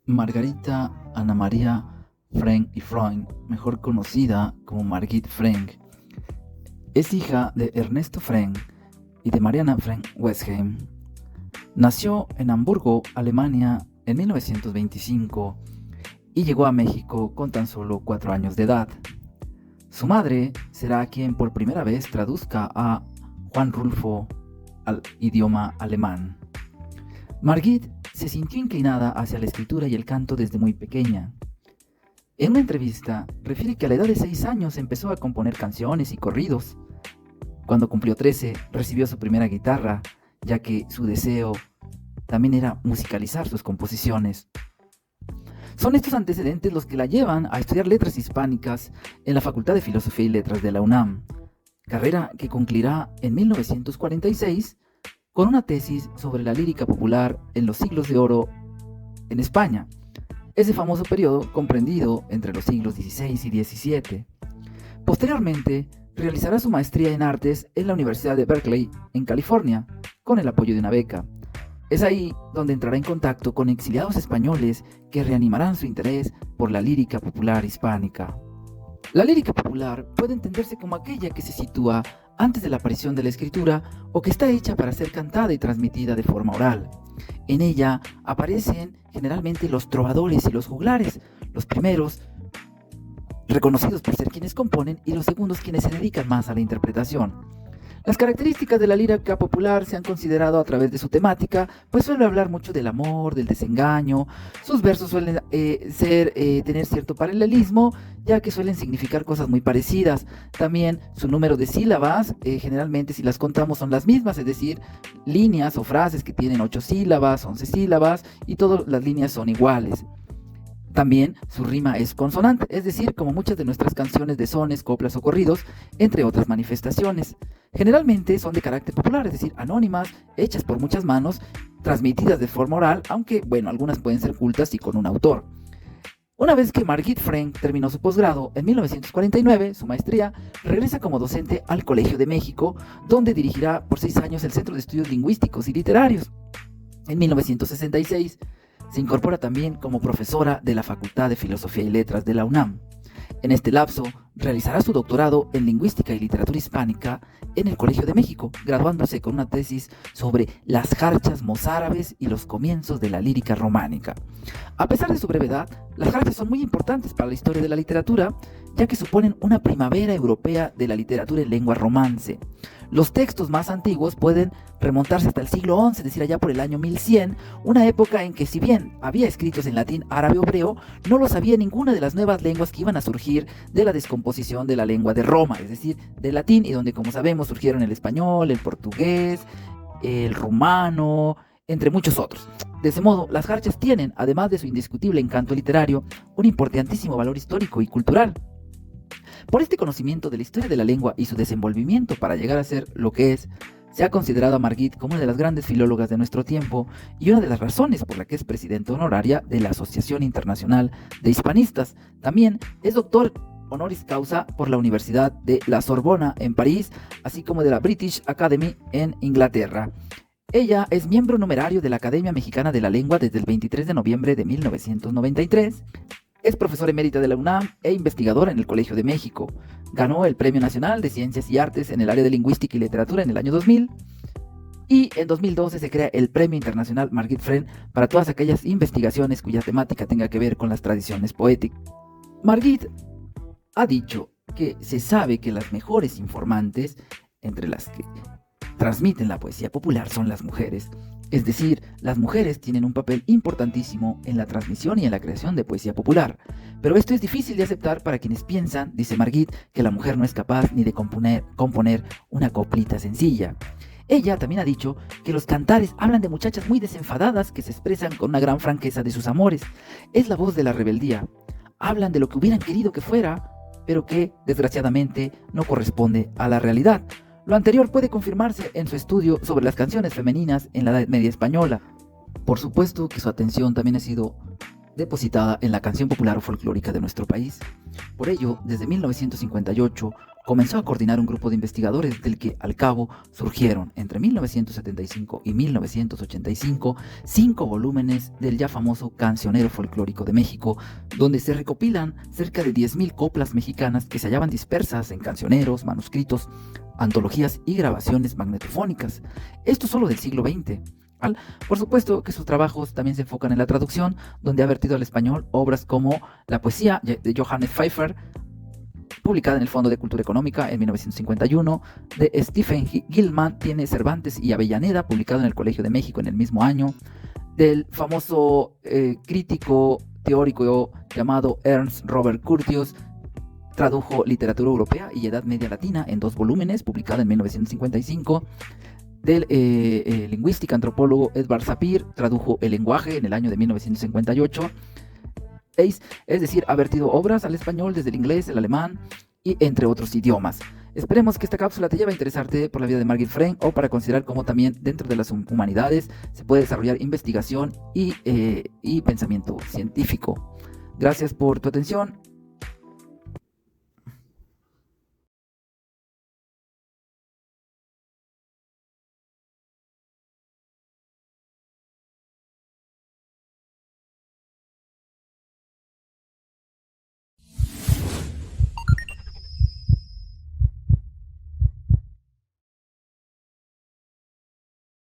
Margarita Ana María Frank y Freund, mejor conocida como Margit Frank, es hija de Ernesto Frank y de Mariana Frank Westheim. Nació en Hamburgo, Alemania, en 1925 y llegó a México con tan solo 4 años de edad. Su madre será quien por primera vez traduzca a Juan Rulfo al idioma alemán. Margit se sintió inclinada hacia la escritura y el canto desde muy pequeña. En una entrevista, refiere que a la edad de 6 años empezó a componer canciones y corridos. Cuando cumplió 13, recibió su primera guitarra, ya que su deseo también era musicalizar sus composiciones. Son estos antecedentes los que la llevan a estudiar letras hispánicas en la Facultad de Filosofía y Letras de la UNAM, carrera que concluirá en 1946 con una tesis sobre la lírica popular en los siglos de oro en España, ese famoso periodo comprendido entre los siglos XVI y XVII. Posteriormente, realizará su maestría en artes en la Universidad de Berkeley, en California, con el apoyo de una beca. Es ahí donde entrará en contacto con exiliados españoles que reanimarán su interés por la lírica popular hispánica. La lírica popular puede entenderse como aquella que se sitúa antes de la aparición de la escritura o que está hecha para ser cantada y transmitida de forma oral. En ella aparecen generalmente los trovadores y los juglares, los primeros reconocidos por ser quienes componen y los segundos quienes se dedican más a la interpretación. Las características de la lírica popular se han considerado a través de su temática, pues suele hablar mucho del amor, del desengaño. Sus versos suelen tener cierto paralelismo, ya que suelen significar cosas muy parecidas. También su número de sílabas, generalmente si las contamos son las mismas, es decir, líneas o frases que tienen 8 sílabas, 11 sílabas, y todas las líneas son iguales. También su rima es consonante, es decir, como muchas de nuestras canciones de sones, coplas o corridos, entre otras manifestaciones. Generalmente son de carácter popular, es decir, anónimas, hechas por muchas manos, transmitidas de forma oral, aunque, algunas pueden ser cultas y con un autor. Una vez que Margit Frank terminó su posgrado, en 1949, su maestría, regresa como docente al Colegio de México, donde dirigirá por 6 años el Centro de Estudios Lingüísticos y Literarios. En 1966, se incorpora también como profesora de la Facultad de Filosofía y Letras de la UNAM. En este lapso, realizará su doctorado en Lingüística y Literatura Hispánica en el Colegio de México, graduándose con una tesis sobre las jarchas mozárabes y los comienzos de la lírica románica. A pesar de su brevedad, las jarchas son muy importantes para la historia de la literatura, ya que suponen una primavera europea de la literatura en lengua romance. Los textos más antiguos pueden remontarse hasta el siglo XI, es decir, allá por el año 1100, una época en que si bien había escritos en latín, árabe o hebreo, no los había ninguna de las nuevas lenguas que iban a surgir de la descomposición de la lengua de Roma, es decir, del latín, y donde, como sabemos, surgieron el español, el portugués, el rumano, entre muchos otros. De ese modo, las jarchas tienen, además de su indiscutible encanto literario, un importantísimo valor histórico y cultural. Por este conocimiento de la historia de la lengua y su desenvolvimiento para llegar a ser lo que es, se ha considerado a Margit como una de las grandes filólogas de nuestro tiempo y una de las razones por la que es presidenta honoraria de la Asociación Internacional de Hispanistas. También es doctor honoris causa por la Universidad de la Sorbona en París, así como de la British Academy en Inglaterra. Ella es miembro numerario de la Academia Mexicana de la Lengua desde el 23 de noviembre de 1993. Es profesora emérita de la UNAM e investigadora en el Colegio de México. Ganó el Premio Nacional de Ciencias y Artes en el área de Lingüística y Literatura en el año 2000. Y en 2012 se crea el Premio Internacional Margit Frank para todas aquellas investigaciones cuya temática tenga que ver con las tradiciones poéticas. Margit ha dicho que se sabe que las mejores informantes, entre las que transmiten la poesía popular, son las mujeres. Es decir, las mujeres tienen un papel importantísimo en la transmisión y en la creación de poesía popular. Pero esto es difícil de aceptar para quienes piensan, dice Margit, que la mujer no es capaz ni de componer una coplita sencilla. Ella también ha dicho que los cantares hablan de muchachas muy desenfadadas que se expresan con una gran franqueza de sus amores. Es la voz de la rebeldía. Hablan de lo que hubieran querido que fuera, pero que, desgraciadamente, no corresponde a la realidad. Lo anterior puede confirmarse en su estudio sobre las canciones femeninas en la Edad Media española. Por supuesto que su atención también ha sido depositada en la canción popular o folclórica de nuestro país. Por ello, desde 1958, comenzó a coordinar un grupo de investigadores del que al cabo surgieron entre 1975 y 1985 5 volúmenes del ya famoso Cancionero Folclórico de México, donde se recopilan cerca de 10.000 coplas mexicanas que se hallaban dispersas en cancioneros, manuscritos, antologías y grabaciones magnetofónicas. Esto solo del siglo XX. Por supuesto que sus trabajos también se enfocan en la traducción, donde ha vertido al español obras como La poesía de Johannes Pfeiffer, publicada en el Fondo de Cultura Económica en 1951, de Stephen Gilman tiene Cervantes y Avellaneda, publicado en el Colegio de México en el mismo año, del famoso crítico teórico llamado Ernst Robert Curtius, tradujo Literatura Europea y Edad Media Latina en 2 volúmenes, publicado en 1955, del lingüística antropólogo Edward Sapir, tradujo El lenguaje en el año de 1958, es decir, ha vertido obras al español desde el inglés, el alemán y entre otros idiomas. Esperemos que esta cápsula te lleve a interesarte por la vida de Margit Freng o para considerar cómo también dentro de las humanidades se puede desarrollar investigación y pensamiento científico. Gracias por tu atención